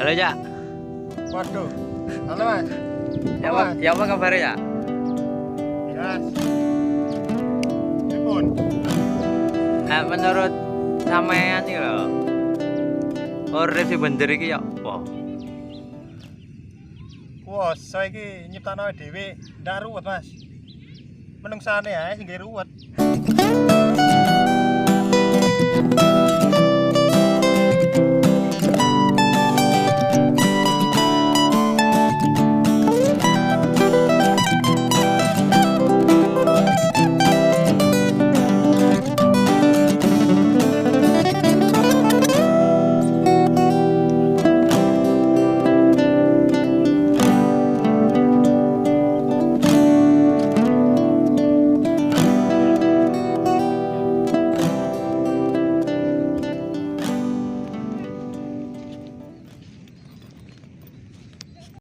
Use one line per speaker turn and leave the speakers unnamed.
Halo, Cak.
Waduh. Halo, Mas.
Ya apa kabar ya?
Yes. Pripun?
Menurut sampean iki lho. Urip sing bener iki ya apa?
Kuwasa iki nyiptakno dhewe ndak ruwet, Mas. Menungsane ae sing ruwet.